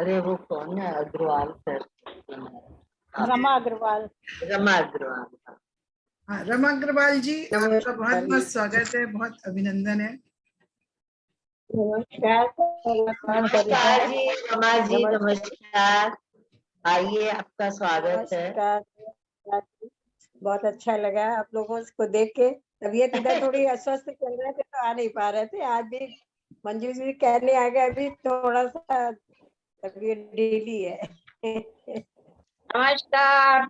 अरे वो कौन है, अग्रवाल सर? रमा अग्रवाल। रमा अग्रवाल। हाँ, रमा अग्रवाल जी, आपका बहुत नमस्कार बहुत स्वागत है, बहुत अभिनंदन है। नमस्कार नमस्कार जी, रमा जी नमस्कार। आइए, आपका स्वागत है। नमस्कार। बहुत अच्छा लगा आप लोगों को देख के। तबीयत इधर थोड़ी अस्वस्थ चल रहे थे तो आ नहीं पा रहे थे। आज भी मंजू जी कहने आ गए, अभी थोड़ा सा तबीयत ढीली है। नमस्कार।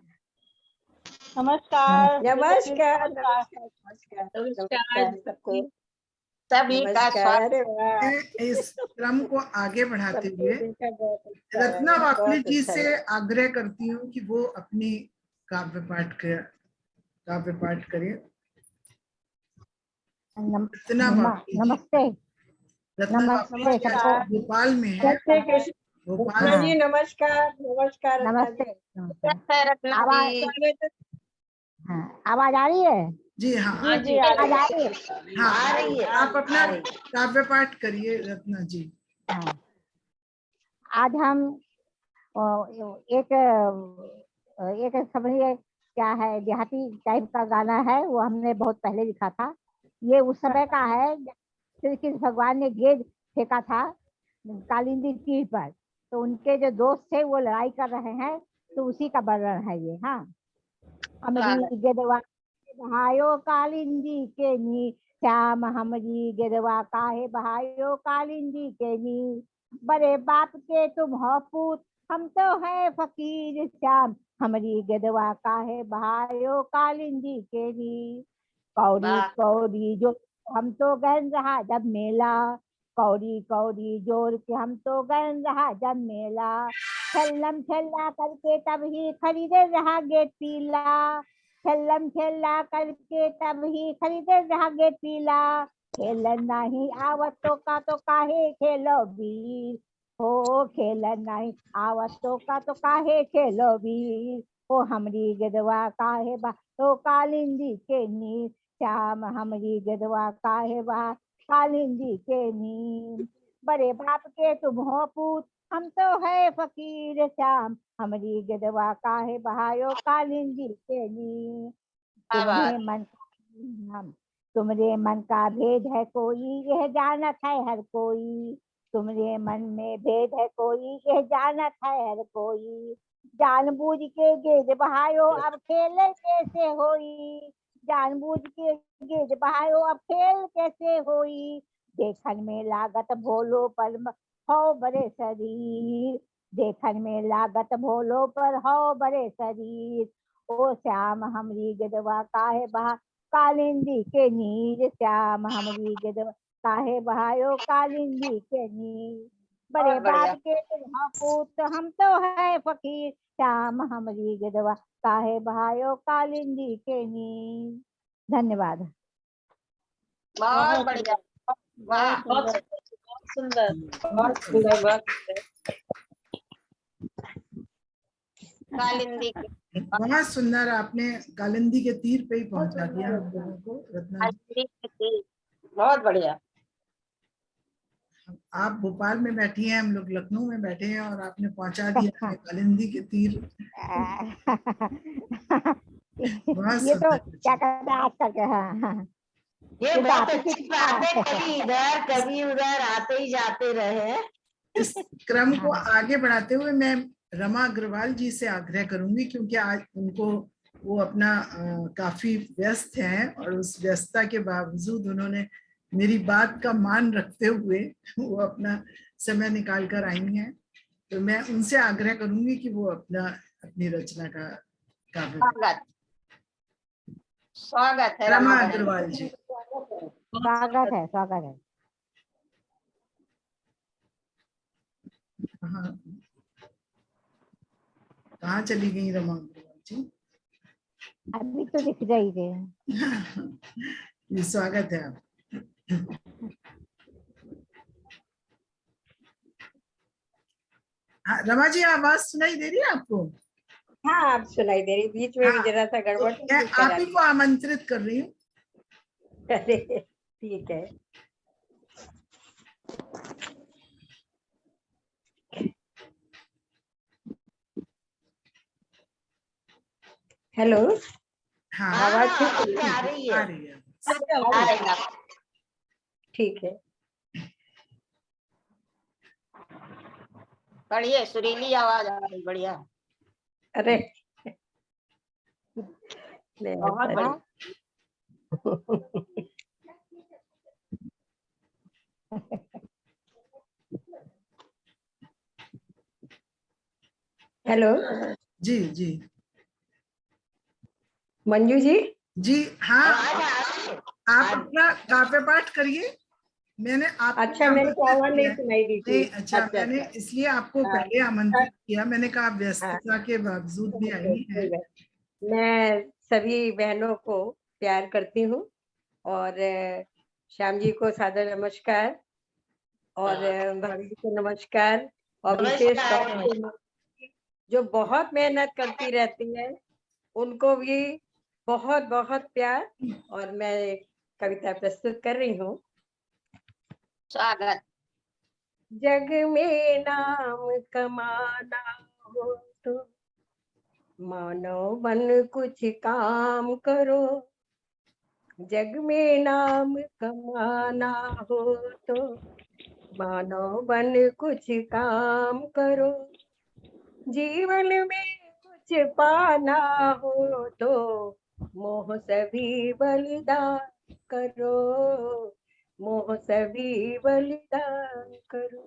नमस्कार नमस्कार नमस्कार सबको। सभी का नमस्कार। स्वागत। अरे वाह, मैं इस क्रम को आगे बढ़ाते हुए बहुत अच्छा है, रत्ना वापली बहुत जी अच्छा से लगा। आग्रह करती हूँ कि वो अपनी काव्य पाठ करें। रत्ना वापली जी, नमस्ते। रत्ना वापली जी आज भोपाल में है। नमस्ते कृष्ण भोपाल रत्ना से जी, नमस्कार नमस्कार रत्ना नमस्ते। जी। कैसे है रत्ना आवाज जी? हाँ, आवाज आ रही है? जी हाँ, जी जी आ आवाज आ रही है? हाँ, आ रही है, आप अपना आ रही है। काव्य पाठ करिए रत्ना जी। हाँ। आज हम एक समझिए क्या है, देहाती टाइप का गाना है, वो हमने बहुत पहले लिखा था। ये उस समय का है जब श्री कृष्ण भगवान ने गेंद फेंका था कालिंदी तीर पर, तो उनके जो दोस्त थे वो लड़ाई कर रहे हैं, तो उसी का वर्णन है ये। हाँ, हमरी गेदवा बहायो कालिंदी के नी, श्याम हमरी गेदवा काहे बहायो कालिंदी के नी, बड़े बाप के तुम हो पूत, हम तो है फकीर, श्याम हमरी गेदवा काहे बहायो कालिंदी के नी, कौड़ी वाह। कौड़ी जो हम तो गन रहा जब मेला, कौड़ी कौड़ी जोड़ के हम तो गन रहा जब मेला, छल्लम छल्ला करके तब ही खरीदे रहा गेट पीला, छल्लम छल्ला करके तब ही खरीदे रहा गेट पीला, खेलन नहीं आवतों का तो काहे खेलो वीर, हो खेलन नहीं आवतों का तो काहे खेलो वीर, ओ हमरी गदवा काहे बा तो कालिंदी के नी, श्याम हमरी गदवा काहे बा कालिंदी के नी, बड़े बाप के तुम हो पूत, हम तो है फकीर, श्याम हमरी गदवा काहे बहायो कालिंदी के नी, तुम्हें मन हम तुम्हारे मन का भेद है कोई, यह जानत है हर कोई, तुम्हारे मन में भेद है कोई, यह जानत है हर कोई, जानबूझ के गेज बहायो अब खेल कैसे होई, जानबूझ के गेज बहायो अब खेल कैसे होई, देखन में लागत भोलो पर हो बड़े शरीर, देखन में लागत भोलो पर हो बड़े शरीर, ओ श्याम हमरी गदवा काहे बहा कालिंदी के नीर, श्याम हमरी गदवा काहे बहायो कालिंदी के नीर, बड़े बाप के तुम हो पूत हम तो है फकीर, श्याम हमरी गदवा काहे बहायो कालिंदी के नीर। धन्यवाद। बहुत बढ़िया। वाह, बहुत सुंदर बहुत सुंदर, बहुत सुंदर। कालिंदी के बहुत सुंदर, आपने कालिंदी के तीर पे ही पहुंचा दिया हम लोगों को रत्ना जी। कालिंदी के तीर, बहुत बढ़िया। आप भोपाल में बैठी हैं, हम लोग लखनऊ में बैठे हैं, और आपने पहुंचा दिया हमें कालिंदी के तीर। बहुत ये तो सुंदर। क्या कहते हैं आजकल के। हाँ, ये तो बहुत आप ही अच्छी की बात है, कृपा कभी इधर कभी उधर आते ही जाते रहे। इस क्रम को आगे बढ़ाते हुए मैं रमा अग्रवाल जी से आग्रह करूंगी, क्योंकि आज उनको वो अपना काफी व्यस्त हैं, और उस व्यस्तता के बावजूद उन्होंने मेरी बात का मान रखते हुए वो अपना समय निकाल कर आई हैं, तो मैं उनसे आग्रह करूंगी कि वो अपनी रचना का काव्य। स्वागत स्वागत है रमा रमा अग्रवाल जी। स्वागत है, स्वागत है। कहाँ चली गई रमा अग्रवाल जी? अभी तो दिख रही थे। ये स्वागत है आप। हाँ, रमा जी आवाज सुनाई दे रही है आपको? हाँ, आप सुनाई दे रही, बीच में भी हाँ, जरा सा गड़बड़ तो मैं आप ही को आमंत्रित कर रही हूँ। अरे ठीक है। हेलो, हाँ आवाज हाँ, ठीक अब आ रही आ है। रही है। आएगा। ठीक है। बढ़िया सुरीली आवाज आ रही, बढ़िया। अरे नहीं, बहुत ऐसा बढ़िया। हेलो जी जी मंजू जी। जी। हाँ, आवाज आ रही है। आप अपना काव्य पाठ करिए। मैंने आपको अच्छा, मेरे को आवाज नहीं किया है। सुनाई दी थी। नहीं, अच्छा, अच्छा मैंने अच्छा। इसलिए आपको हाँ, पहले आमंत्रित किया। मैंने कहा आप हाँ, व्यस्तता के बावजूद भी आई हैं। ठीक है। मैं सभी बहनों को प्यार करती हूँ और श्याम जी को सादर नमस्कार और भाभी जी को नमस्कार और विशेष नमस्कार, तौर पे जो बहुत मेहनत करती रहती है उनको भी बहुत बहुत प्यार। और मैं एक कविता प्रस्तुत कर रही हूँ। स्वागत। जग में नाम कमाना हो तो मानव बन कुछ काम करो। जग में नाम कमाना हो तो मानव बन कुछ काम करो। जीवन में कुछ पाना हो तो मोह सभी बलिदान करो। मोह सभी बलिदान करो।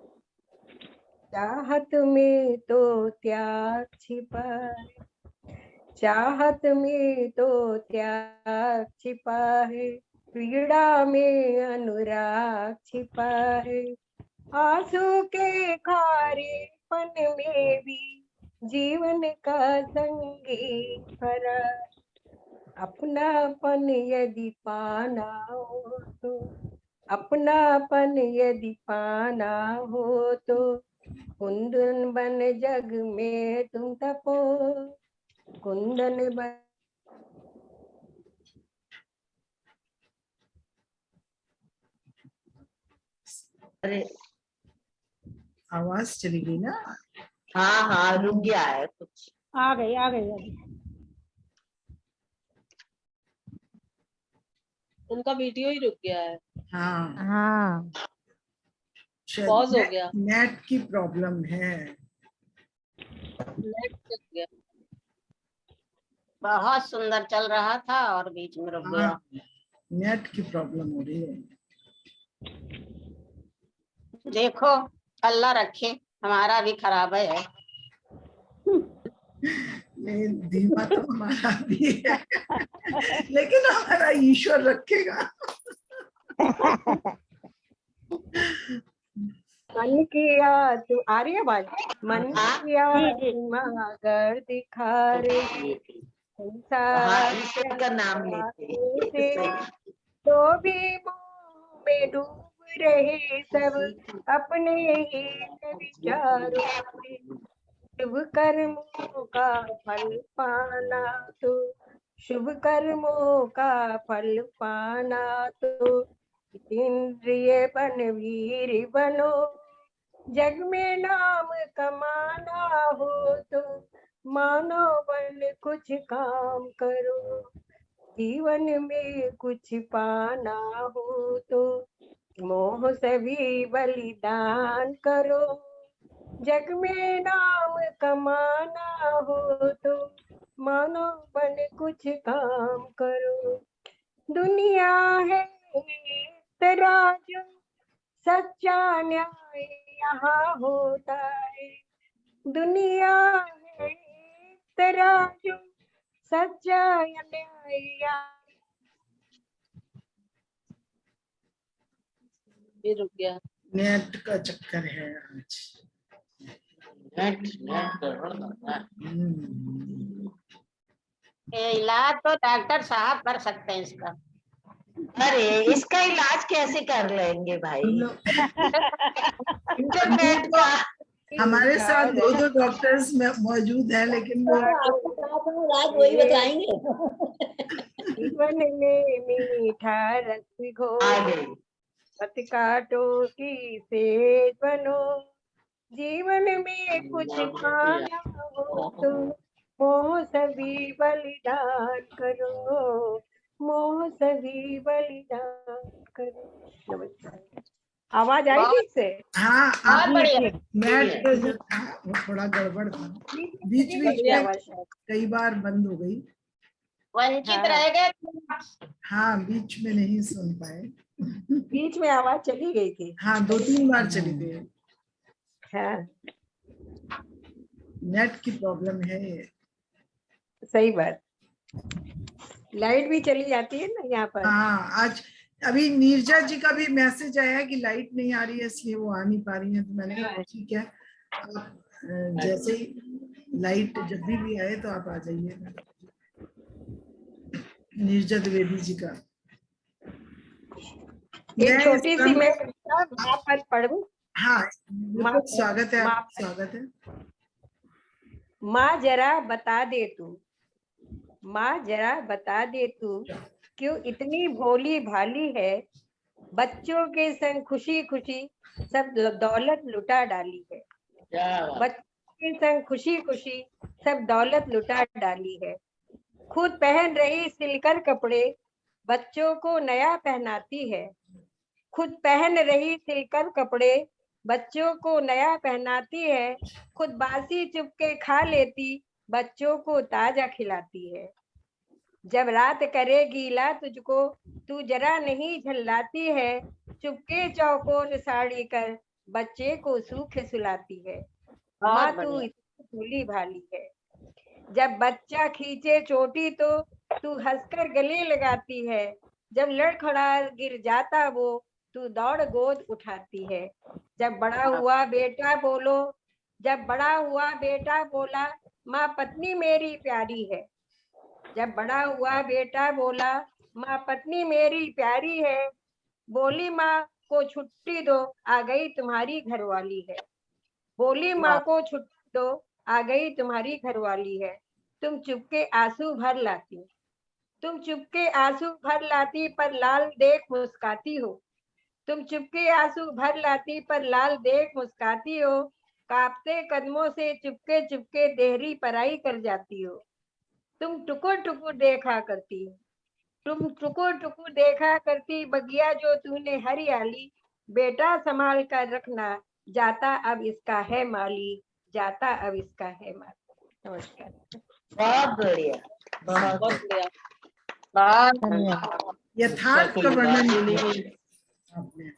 चाहत में तो त्याग छिपा है। चाहत में तो त्याग छिपा है। पीड़ा में अनुराग छिपा है। आंसू के खारेपन में भी जीवन का संगीत भरा। अपनापन यदि पाना हो तो अपनापन यदि पाना हो तो कुंदन बन जग में तुम तपो। कुंदन बन अरे आवाज चली गई ना। हाँ हाँ, रुक गया है कुछ। आ गई अभी। उनका वीडियो ही रुक गया है, हाँ, हाँ, शायद पॉज हो गया, नेट की प्रॉब्लम है। नेट चल गया। बहुत सुंदर चल रहा था और बीच में रुक गया। हाँ, नेट की प्रॉब्लम हो रही है। देखो, अल्लाह रखे, हमारा भी खराब है। नहीं, धीमा तो हमारा भी है लेकिन हमारा ईश्वर रखेगा। मन किया तू आ रही है आवाज। मन किया अगर दिखा रही हाँ, संसार ईश्वर का नाम लेते से हैं। तो भी मोह में डूब रहे सब अपने ही विचारों से। शुभ कर्मों का फल पाना तो शुभ कर्मों का फल पाना तो इंद्रिय बन वीर बनो। जग में नाम कमाना हो तो मानो बन कुछ काम करो। जीवन में कुछ पाना हो तो मोह सभी बलिदान करो। जग में नाम कमाना हो तो मानो बन कुछ काम करो। दुनिया है तराजू सच्चा न्याय यहाँ होता है। दुनिया है तराजू सच्चा न्याय यहाँ। ये रुक गया। नेट का चक्कर है आज। ये इलाज तो डॉक्टर साहब कर सकते हैं इसका। अरे इसका इलाज कैसे कर लेंगे भाई? हम लोग इंटरनेट का। हमारे साथ दो डॉक्टर्स मौजूद हैं, लेकिन वो वही बताएंगे। जीवन में मीठा रस घो आ गई। पत काटो की सेज बनो। जीवन में कुछ पाना हो तो मोह सभी बलिदान करो, मोह सभी बलिदान करो। नमस्कार। आवाज आई ठीक से? हाँ, बहुत आप बढ़िया। नेट पे जो था वो थोड़ा गड़बड़ था, बीच बीच बढ़िया में आवाज शायद। कई बार बंद हो गई। वंचित हाँ। रह गए। हाँ, बीच में नहीं सुन पाए। बीच में आवाज चली गई थी। हाँ, 2-3 बार चली गई। हाँ, नेट की प्रॉब्लम है ये। सही बात। लाइट भी चली जाती है ना यहाँ पर। हाँ, आज अभी नीरजा जी का भी मैसेज आया कि लाइट नहीं आ रही है इसलिए वो आ नहीं पा रही है, तो मैंने कहा ठीक है, आप जैसे ही लाइट जब भी आए तो आप आ जाइएगा। नीरजा द्विवेदी जी का एक छोटी सी मैं मैं कविता माँ पर पढ़ूं। हाँ, बिल्कुल स्वागत है, माँ आपका स्वागत है। माँ जरा बता दे तू, माँ जरा बता दे तू, क्यों इतनी भोली भाली है, बच्चों के संग खुशी खुशी सब दौलत लुटा डाली है। बच्चों के संग खुशी खुशी सब दौलत लुटा डाली है। खुद पहन रही सिलकर कपड़े, बच्चों को नया पहनाती है। खुद पहन रही सिलकर कपड़े, बच्चों को नया पहनाती है। खुद बासी चुपके खा लेती, बच्चों को ताजा खिलाती है। जब रात करे गीला तुझको, तू जरा नहीं झल्लाती है। चुपके चौकोर साड़ी कर, बच्चे को सूखे सुलाती है। माँ तू इतनी भोली भाली है। जब बच्चा खींचे चोटी तो तू हंसकर गले लगाती है। जब लड़खड़ा गिर जाता वो, तू दौड़ गोद उठाती है। जब बड़ा हुआ बेटा बोलो, जब बड़ा हुआ बेटा बोला, माँ पत्नी मेरी प्यारी है। जब बड़ा हुआ बेटा बोला, माँ पत्नी मेरी प्यारी है। बोली माँ को छुट्टी दो, आ गई तुम्हारी घरवाली है। बोली माँ को छुट्टी दो, आ गई तुम्हारी घरवाली है। तुम चुपके आंसू भर लाती, तुम चुपके आंसू भर लाती, पर लाल देख मुस्काती हो। तुम चुपके आंसू भर लाती, पर लाल देख मुस्काती हो। कांपते कदमों से चुपके चुपके देहरी पराई कर जाती हो। तुम टुकुर टुकुर देखा करती, तुम टुकुर टुकुर देखा करती, बगिया जो तूने हरियाली। बेटा संभाल कर रखना, जाता अब इसका है माली, जाता अब इसका है माली। नमस्कार। बहुत बढ़िया, बहुत बहुत बढ़िया। बहुत यथार्थ का वर्णन किया आपने।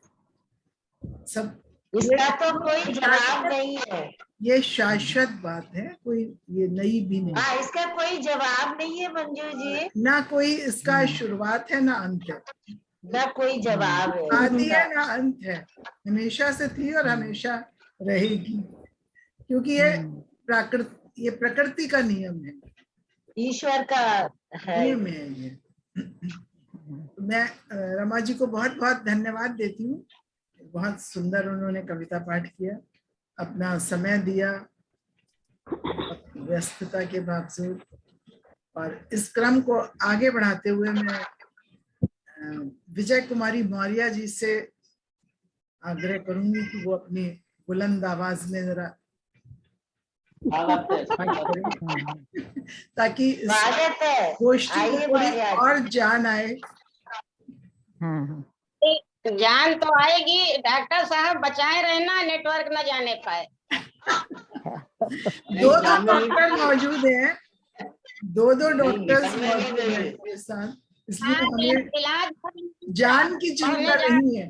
सब इसका तो कोई जवाब नहीं है। ये शाश्वत बात है, कोई ये नई भी नहीं, हाँ, इसका कोई जवाब नहीं है मंजू जी, ना कोई इसका शुरुआत है ना अंत है, ना कोई जवाब है आदि इसका। है ना अंत है, हमेशा से थी और हमेशा रहेगी, क्योंकि ये प्रकृति का नियम है, ईश्वर का है। नियम है ये। मैं रमा जी को बहुत बहुत धन्यवाद देती हूँ, बहुत सुंदर उन्होंने कविता पाठ किया, अपना समय दिया व्यस्तता के बावजूद। और इस क्रम को आगे बढ़ाते हुए मैं विजय कुमारी मौर्य जी से आग्रह करूंगी कि वो अपनी बुलंद आवाज में जरा ताकि स्वागत है, गोष्ठी को आइए थोड़ी मौर्य जी। और जान आए। जान तो आएगी, डॉक्टर साहब बचाए रहना, नेटवर्क न जाने पाए। दो डॉक्टर मौजूद हैं, दो डॉक्टर्स मौजूद हैं मेरे साथ, इसलिए हमें इलाज जान की चिंता नहीं है।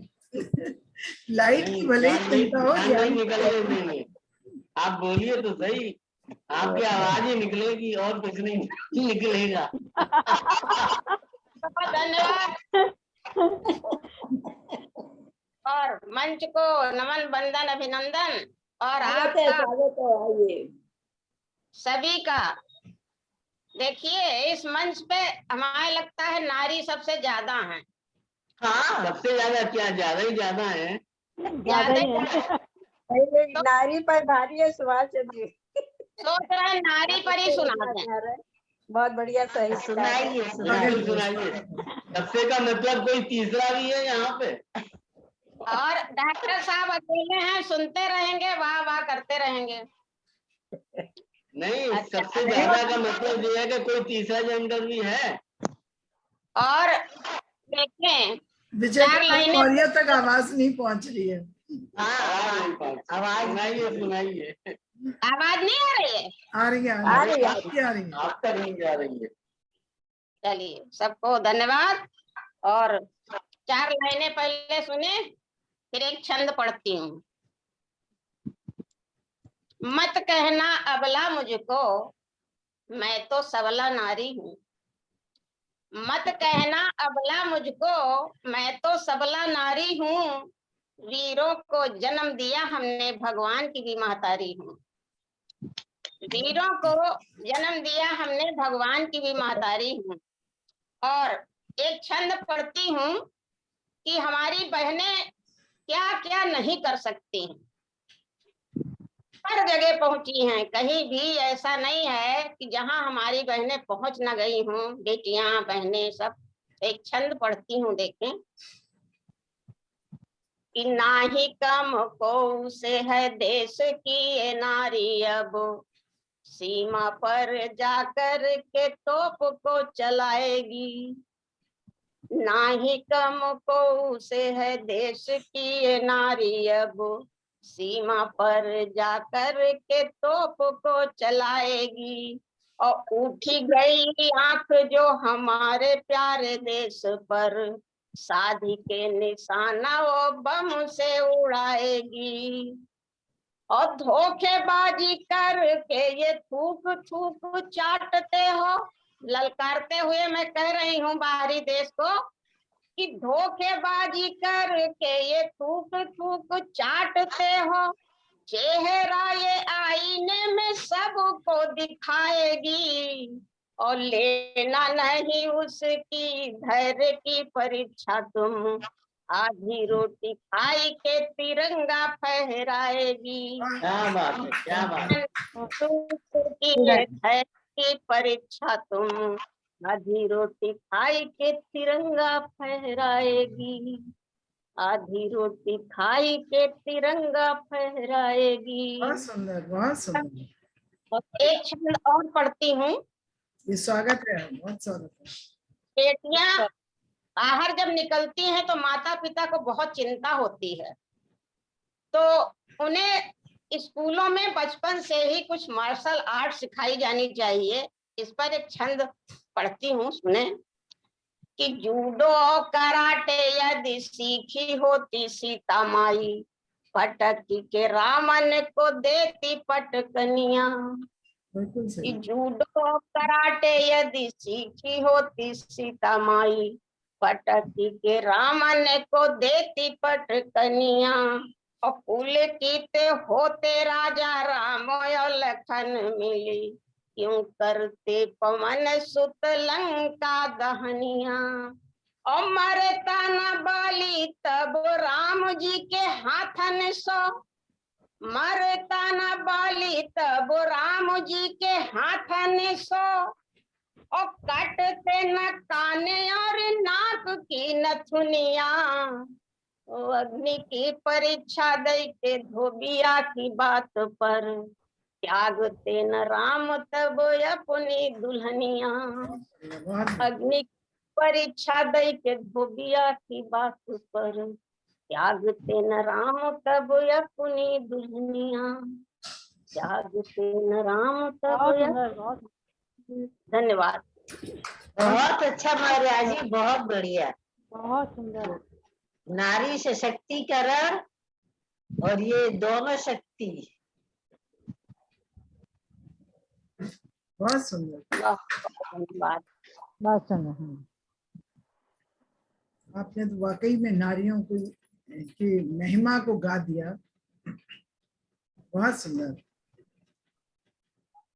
लाइट की भले ही चिंता हो, नहीं निकलेगी, आप बोलिए तो सही, आपकी आवाज ही निकलेगी और कुछ नहीं निकलेगा। बहुत धन्यवाद। और मंच को नमन बंदन अभिनंदन, और आपका सभी का। देखिए इस मंच पे हमें लगता है नारी सबसे ज्यादा है। हाँ, सबसे ज्यादा क्या, ज्यादा ही ज्यादा है। ज्यादा नारी पर भारी है सुभाष चंद्र जी। सोच रहे हैं नारी पर ही सुनाते हैं। बहुत बढ़िया, सही सुनाइए बिल्कुल सुनाइए। सुनाइए। सबसे का मतलब कोई तीसरा भी है यहाँ पे। और डॉक्टर साहब अकेले हैं, सुनते रहेंगे, वाह वाह करते रहेंगे। नहीं, अच्छा, सबसे ज्यादा का मतलब ये है कि कोई तीसरा जेंडर भी है। और देखें विजय चार लाइनें मौर्य तक आवाज नहीं पहुंच रही है। आवाज सुनाइए। आवाज नहीं आ रही है? आ रही है, आ रही है। आपकी आ रही है। आप तक नहीं जा रही है। चलिए, सबको धन्यवाद। और 4 लाइनें पहले सुने, फिर एक छंद पढ़ती हूँ। मत कहना अबला मुझको, मैं तो सबला नारी हूँ। मत कहना अबला मुझको, मैं तो सबला नारी हूँ। वीरों को जन्म दिया हमने, भगवान की भी महतारी हूँ। वीरों को जन्म दिया हमने, भगवान की भी महतारी हूँ। और एक छंद पढ़ती हूँ कि हमारी बहनें क्या क्या नहीं कर सकती हैं, हर जगह पहुंची हैं। कहीं भी ऐसा नहीं है कि जहां हमारी बहनें पहुंच न गई हों, बेटियां बहनें सब। एक छंद पढ़ती हूँ, देखें कि ना ही कम को से है देश की ये नारी, अब सीमा पर जाकर के तोप को चलाएगी। ना ही कम को से है देश की ये नारी, अब सीमा पर जाकर के तोप को चलाएगी। और उठी गई आंख जो हमारे प्यारे देश पर, शादी के निशाना वो बम से उड़ाएगी। और धोखेबाजी करके ये थूक थूक चाटते हो, ललकारते हुए मैं कह रही हूँ बाहरी देश को कि धोखेबाजी करके ये थूक थूक चाटते हो। चेहरा ये आईने में सबको दिखाएगी, और लेना नहीं उसकी धैर्य की परीक्षा तुम, आधी रोटी खाई के तिरंगा फहराएगी। क्या बात है, क्या बात है। की धैर्य की परीक्षा तुम, आधी रोटी खाई के तिरंगा फहराएगी। आधी रोटी खाई के तिरंगा फहराएगी। बहुत सुंदर, बहुत सुंदर। और एक छंद और पढ़ती हूँ। ये स्वागत है, बहुत स्वागत है। बेटियां बाहर जब निकलती हैं तो माता पिता को बहुत चिंता होती है, तो उन्हें स्कूलों में बचपन से ही कुछ मार्शल आर्ट सिखाई जानी चाहिए। इस पर एक छंद पढ़ती हूँ, सुने कि जूडो कराटे यदि सीखी होती सीता माई, पटकी के रामन को देती पटकनिया। बिल्कुल कि सही। जूडो कराटे यदि सीखी होती सीता माई, पटकी के रामन को देती पटकनिया। और पुलकित होते राजा राम और लखन मिली, क्यों करते पवन सुत लंका दहनिया। और मरता न बाली तब राम जी के हाथन सो, मरता न बाली तब राम जी के हाथन सो। और कटते न काने और नाक की नथुनिया। ओ अग्नि की परीक्षा दे के धोबिया की बात पर, त्यागते न राम तब अपनी दुल्हनिया। बहुत अग्नि की परीक्षा दे के धोबिया की बात पर, त्यागते न राम तब अपनी दुल्हनिया। त्यागते न राम तब। धन्यवाद। बहुत अच्छा मौर्या जी, बहुत बढ़िया। बहुत सुंदर। नारी सशक्तिकरण और ये दोनों शक्ति। बहुत सुंदर। धन्यवाद। बहुत सुंदर। आपने तो वाकई में नारियों को की महिमा को गा दिया। बहुत सुंदर।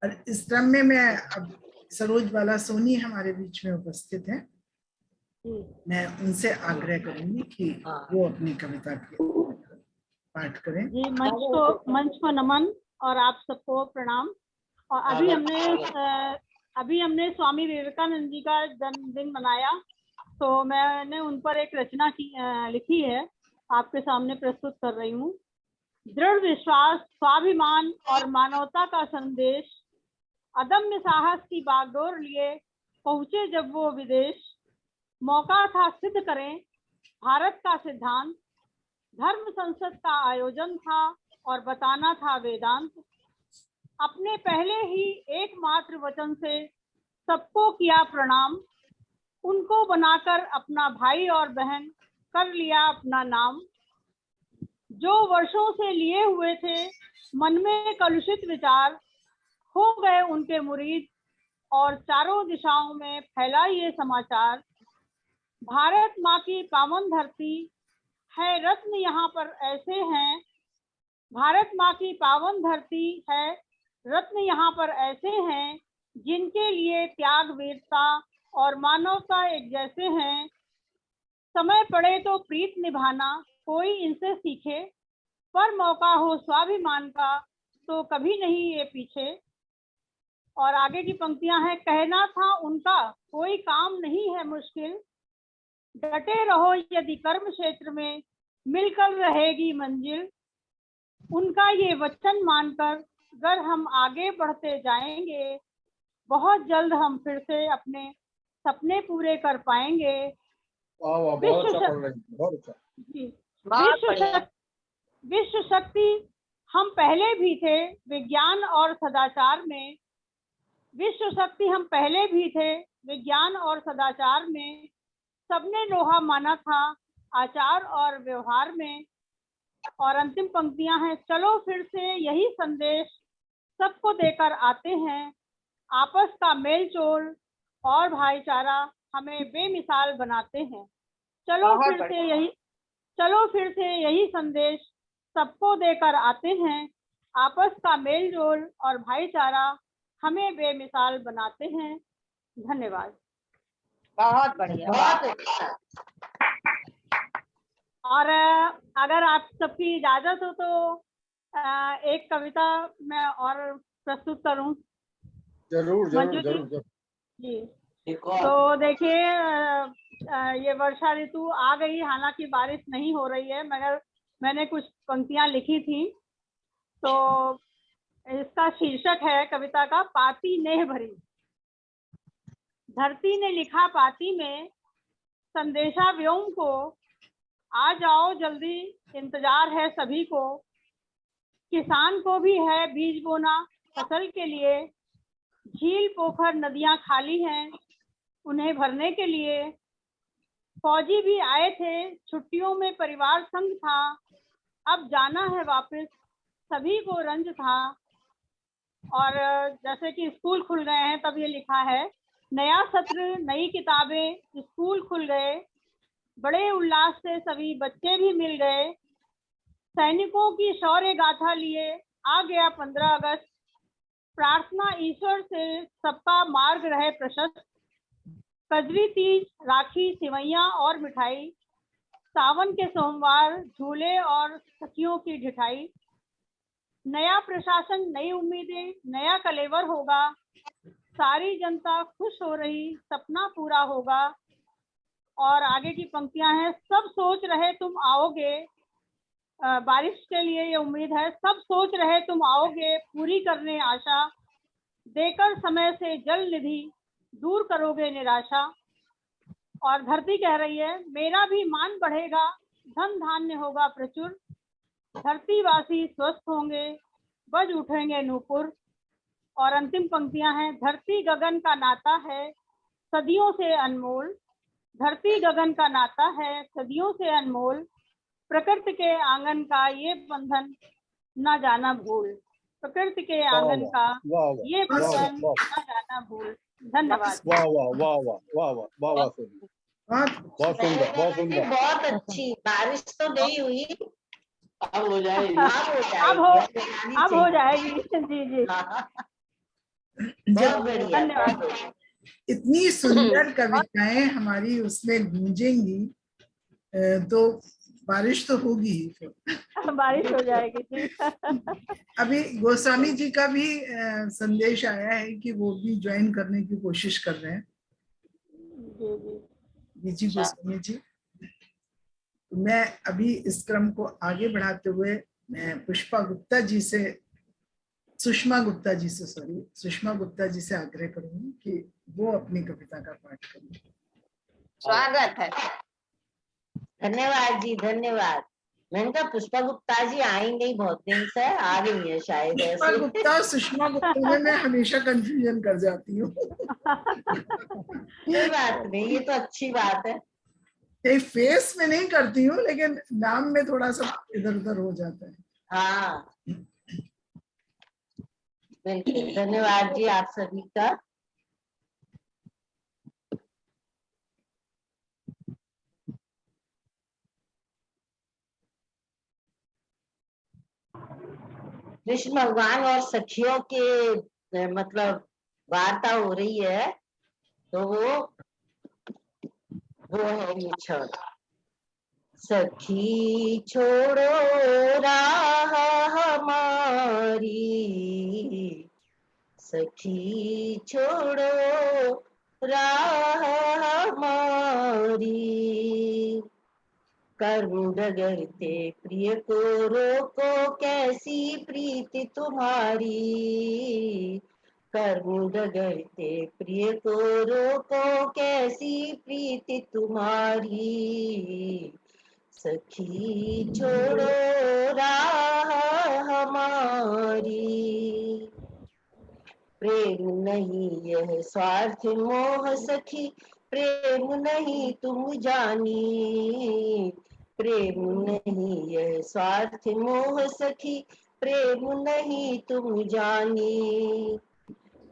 और इस क्रम में मैं अब सरोज बाला सोनी हमारे बीच में उपस्थित हैं, मैं उनसे आग्रह करूंगी कि वो अपनी कविता की पाठ करें। जी, मंच को नमन और आप सबको प्रणाम। और अभी हमने स्वामी विवेकानंद जी का जन्मदिन मनाया, तो मैंने उन पर एक रचना लिखी है, आपके सामने प्रस्तुत कर रही हूँ। दृढ़ विश्वास, स्वाभिमान और मानवता का संदेश अदम्य साहस की बागडोर लिए पहुंचे जब वो विदेश। मौका था सिद्ध करें भारत का सिद्धांत, धर्म संसद का आयोजन था और बताना था वेदांत। अपने पहले ही एकमात्र वचन से सबको किया प्रणाम, उनको बनाकर अपना भाई और बहन कर लिया अपना नाम। जो वर्षों से लिए हुए थे मन में कलुषित विचार, हो गए उनके मुरीद और चारों दिशाओं में फैला ये समाचार। भारत माँ की पावन धरती है, रत्न यहाँ पर ऐसे हैं। भारत माँ की पावन धरती है, रत्न यहाँ पर ऐसे हैं, जिनके लिए त्याग, वीरता और मानवता एक जैसे हैं। समय पड़े तो प्रीत निभाना कोई इनसे सीखे, पर मौका हो स्वाभिमान का तो कभी नहीं ये पीछे। और आगे की पंक्तियां हैं, कहना था उनका कोई काम नहीं है मुश्किल, डटे रहो यदि कर्म क्षेत्र में मिलकर रहेगी मंजिल। उनका ये वचन मानकर अगर हम आगे बढ़ते जाएंगे, बहुत जल्द हम फिर से अपने सपने पूरे कर पाएंगे। विश्व शक्ति हम पहले भी थे विज्ञान और सदाचार में। विश्व शक्ति हम पहले भी थे विज्ञान और सदाचार में। सबने लोहा माना था आचार और व्यवहार में। और अंतिम पंक्तियां हैं, चलो फिर से यही संदेश सबको देकर आते हैं। आपस का मेल जोल और भाईचारा हमें बेमिसाल बनाते हैं। चलो फिर से यही संदेश सबको देकर आते हैं। आपस का मेल जोल और भाईचारा हमें बेमिसाल बनाते हैं। धन्यवाद। बहुत बढ़िया, बहुत अच्छा। और अगर आप सबकी इजाजत हो तो एक कविता मैं और प्रस्तुत करूं। जरूर जरूर जरूर जी। तो देखिए, ये वर्षा ऋतु आ गई, हालांकि बारिश नहीं हो रही है, मगर मैंने कुछ पंक्तियां लिखी थी। तो इसका शीर्षक है कविता का, पाती नेह भरी। धरती ने लिखा पाती में संदेशा व्योम को, आ जाओ जल्दी इंतजार है सभी को। किसान को भी है बीज बोना फसल के लिए, झील पोखर नदियां खाली हैं उन्हें भरने के लिए। फौजी भी आए थे छुट्टियों में, परिवार संग था, अब जाना है वापस सभी को रंज था। और जैसे कि स्कूल खुल गए हैं तब ये लिखा है, नया सत्र नई किताबें स्कूल खुल गए, बड़े उल्लास से सभी बच्चे भी मिल गए। सैनिकों की शौर्य गाथा लिए आ गया 15 अगस्त, प्रार्थना ईश्वर से सबका मार्ग रहे प्रशस्त। कजरी तीज, राखी, सिवैयां और मिठाई, सावन के सोमवार झूले और सखियों की ढिठाई। नया प्रशासन नई उम्मीदें नया कलेवर होगा, सारी जनता खुश हो रही सपना पूरा होगा। और आगे की पंक्तियां हैं, सब सोच रहे तुम आओगे, बारिश के लिए ये उम्मीद है, सब सोच रहे तुम आओगे पूरी करने आशा, देकर समय से जल निधि दूर करोगे निराशा। और धरती कह रही है, मेरा भी मान बढ़ेगा, धन धान्य होगा प्रचुर, धरतीवासी स्वस्थ होंगे, बज उठेंगे नूपुर। और अंतिम पंक्तियां हैं, धरती गगन का नाता है सदियों से अनमोल, धरती गगन का नाता है सदियों से अनमोल, प्रकृति के आंगन का ये बंधन ना जाना भूल, प्रकृति के आंगन का ये बंधन ना जाना भूल। धन्यवाद। वाह वाह वाह वाह वाह वाह वाह वाह, बहुत सुंदर बहुत सुंदर। बहुत अच्छी। बारिश तो नहीं हुई, अब हो जाएगी, अब हो जाएगी। जी जी, जब धन्यवाद। इतनी सुंदर कविताएं हमारी उसमें गूंजेंगी तो बारिश तो होगी ही फिर। बारिश हो जाएगी जी। अभी गोस्वामी जी का भी संदेश आया है कि वो भी ज्वाइन करने की कोशिश कर रहे हैं। जी गोस्वामी जी, मैं अभी इस क्रम को आगे बढ़ाते हुए मैं पुष्पा गुप्ता जी से सुषमा गुप्ता जी से, सॉरी, सुषमा गुप्ता जी से आग्रह करूंगी कि वो अपनी कविता का पाठ करें। स्वागत है। धन्यवाद जी, धन्यवाद। मैंने कहा पुष्पा गुप्ता जी आई नहीं बहुत दिन से, आ रही है शायद पुष्पा ऐसे। गुप्ता और सुषमा गुप्ता में मैं हमेशा कंफ्यूजन कर जाती हूँ। कोई बात नहीं, ये तो अच्छी बात है। एक फेस में नहीं करती हूँ, लेकिन नाम में थोड़ा सा इधर उधर हो जाता है। हाँ बिल्कुल, धन्यवाद जी आप सभी का। कृष्ण भगवान और सखियों के मतलब वार्ता हो रही है, तो वो है ये क्षण। सखी छोड़ो राह हमारी, सखी छोड़ो राह हमारी, कर्म डगरते प्रिय को रोको कैसी प्रीति तुम्हारी, कर्म डगरते प्रिय को रोको कैसी प्रीति तुम्हारी, सखी छोड़ो राह हमारी। प्रेम नहीं यह स्वार्थ मोह सखी, प्रेम नहीं तुम जानी, प्रेम नहीं यह स्वार्थ मोह सखी, प्रेम नहीं तुम जानी,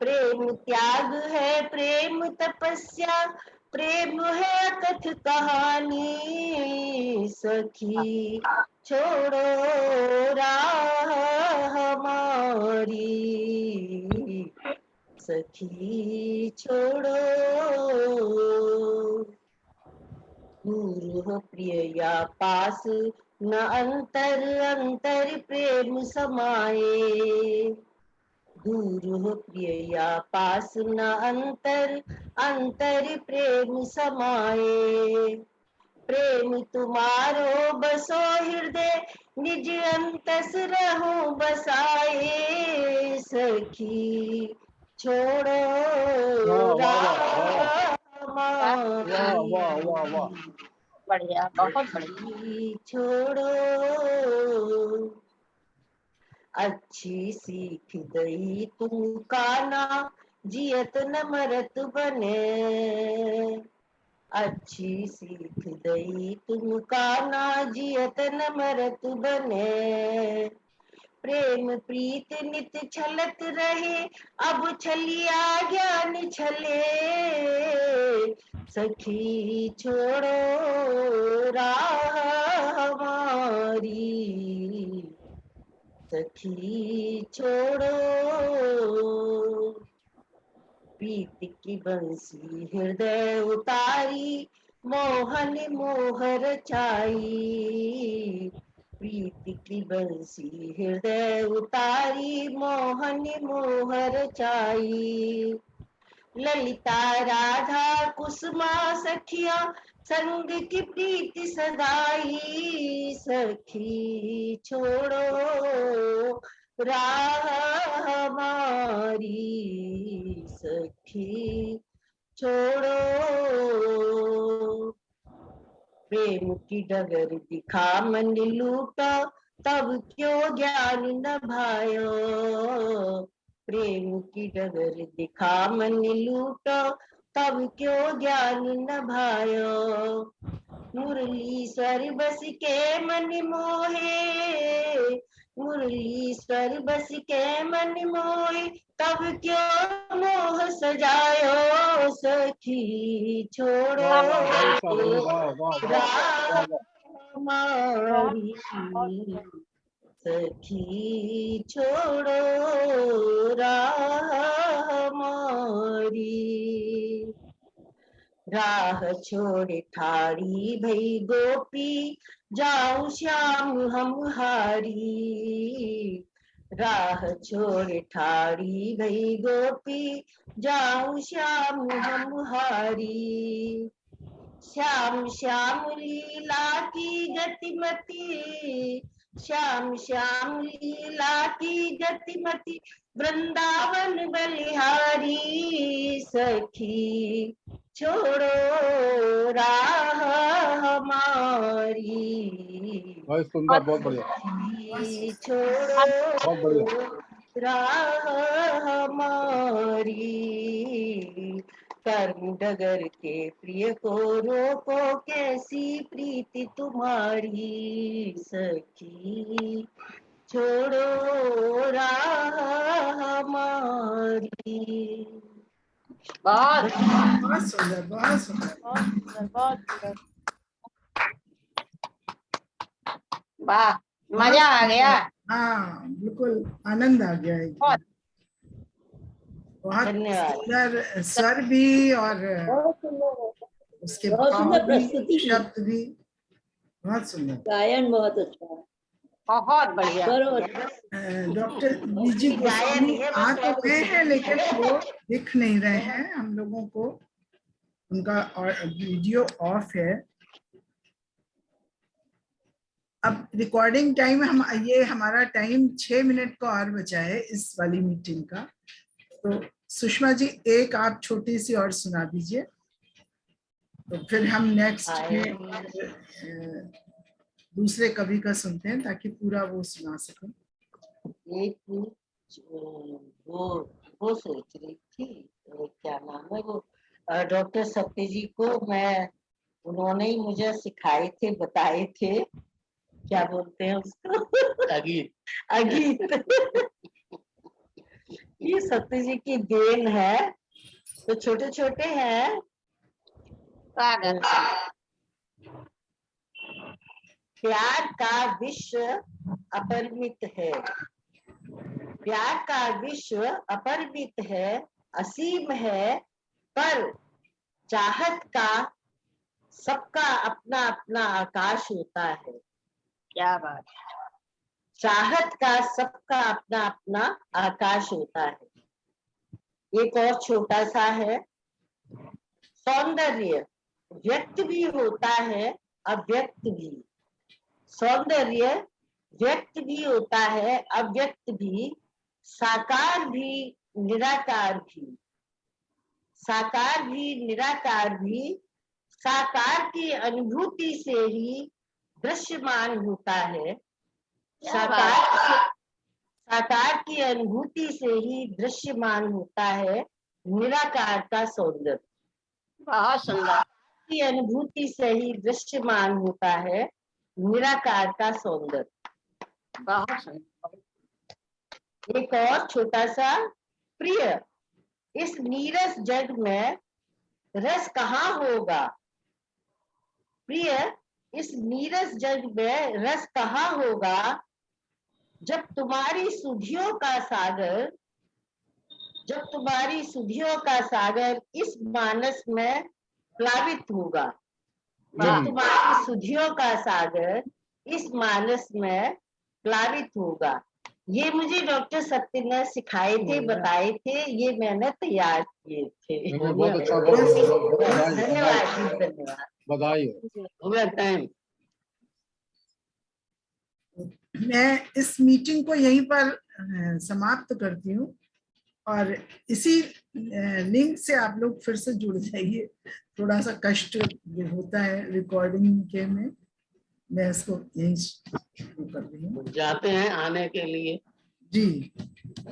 प्रेम त्याग है प्रेम तपस्या, प्रेम है कथ कहानी, सखी छोड़ो राह हमारी, सखी छोड़ो। दूर हो प्रिय या पास न अंतर अंतर प्रेम समाये, दूर हो प्रिय या पास न अंतर अंतर प्रेम समाये, प्रेम तुम्हारो बसो हृदय निज अंतस रहो बसाए, सखी छोड़ो राह हमारी, बढ़िया, बहुत बढ़िया। सखी छोड़ो। अच्छी सीख दई तुम काना, जियत न मरत बने, अच्छी सीख दई तुम काना, जियत न मरत बने, प्रेम प्रीत नित छलत रहे, अब छलिया ज्ञान छले, सखी छोड़ो राह हमारी, सखी छोड़ो। प्रीति की बंसी हृदय उतारी, मोहन मोह रचाई, प्रीति की बंसी हृदय उतारी, मोहन मोह रचाई, ललिता राधा कुसुमा सखिया, संग की प्रीति सदाई, सखी छोड़ो राह हमारी, सखी छोड़ो। प्रेम की डगर दिखा मन लूटा, तब क्यों ज्ञान न भायो, प्रेम की डगर दिखा मन लूटा, तब क्यों ज्ञान न भायो, मुरली स्वर बस के मन मोहे, मुरली स्वर बस के मन मोहे, तब क्यों मोह सजायो, सखी छोड़ो राह हमारी, सखी छोड़ो राह हमारी, राह छोड़ ठाड़ी भई गोपी, जाऊं श्याम हम हारी, राह छोड़ ठाड़ी भई गोपी, जाऊं श्याम हम हारी, श्याम श्याम लीला की गतिमती, श्याम श्याम लीला की गतिमति वृंदावन बलिहारी सखी छोड़ो राह हमारी बहुत सुंदर, बहुत बढ़िया, सखी बहुत बढ़िया। छोड़ो राह हमारी कर्म डगर के प्रिय को रोको कैसी प्रीति तुम्हारी सखी छोड़ो राह हमारी। बहुत बहुत सुंदर, बहुत सुंदर। बहुत सुंदर, बहुत सुंदर। वाह, मजा आ गया। हाँ बिल्कुल, आनंद आ गया एकदम। बहुत बहुत धन्यवाद। सुंदर स्वर भी और बहुत सुंदर, उसके बहुत भाव सुंदर भी, प्रस्तुति भी। शब्द भी बहुत सुंदर। गायन बहुत अच्छा है, बहुत बढ़िया। बरोबर। डॉक्टर बीजी गोस्वामी आ तो गए हैं लेकिन वो दिख नहीं रहे हैं हम लोगों को, उनका वीडियो ऑफ है। अब रिकॉर्डिंग टाइम ये हमारा टाइम 6 मिनट का और बचा है इस वाली मीटिंग का। तो सुषमा जी एक आप छोटी सी और सुना दीजिए, तो फिर हम नेक्स्ट में दूसरे कवि का सुनते हैं ताकि पूरा वो सुना सकें। एक वो सोच रही थी, क्या नाम है वो, डॉक्टर सत्य जी को मैं, उन्होंने ही मुझे सिखाए थे, बताए थे, क्या बोलते हैं उसको, अगीत। अगीत। ये सत्य जी की देन है, तो छोटे छोटे हैं। स्वागत। प्यार का विश्व अपरिमित है, प्यार का विश्व अपरिमित है, असीम है, पर चाहत का सबका अपना अपना आकाश होता है। क्या बात है। चाहत का सबका अपना अपना आकाश होता है। एक और छोटा सा है, सौंदर्य व्यक्त भी होता है, अव्यक्त भी। सौंदर्य व्यक्त भी होता है, अव्यक्त भी, साकार भी निराकार भी। साकार भी निराकार भी, साकार की अनुभूति से ही दृश्यमान होता है। साकार की अनुभूति से ही दृश्यमान होता है निराकार का सौंदर्य। बहुत सुंदर। की अनुभूति से ही दृश्यमान होता है निराकार का सौंदर्य। बहुत सुंदर। एक और छोटा सा, प्रिय इस नीरस जग में रस कहाँ होगा, प्रिय इस नीरस जग में रस कहाँ होगा, जब तुम्हारी सुधियों का सागर, जब तुम्हारी सुधियों का सागर इस मानस में प्लावित होगा। जब तुम्हारी सुधियों का सागर इस मानस में प्लावित होगा। ये मुझे डॉक्टर सत्य ने सिखाए थे, बताए थे, ये मैंने तैयार किए थे। बहुत अच्छा, बहुत धन्यवाद जी, धन्यवाद। बधाई हो गया टाइम। मैं इस मीटिंग को यहीं पर समाप्त करती हूँ और इसी लिंक से आप लोग फिर से जुड़ जाइए। थोड़ा सा कष्ट होता है रिकॉर्डिंग के में, मैं इसको यहीं कर रही हूँ। जाते हैं आने के लिए जी।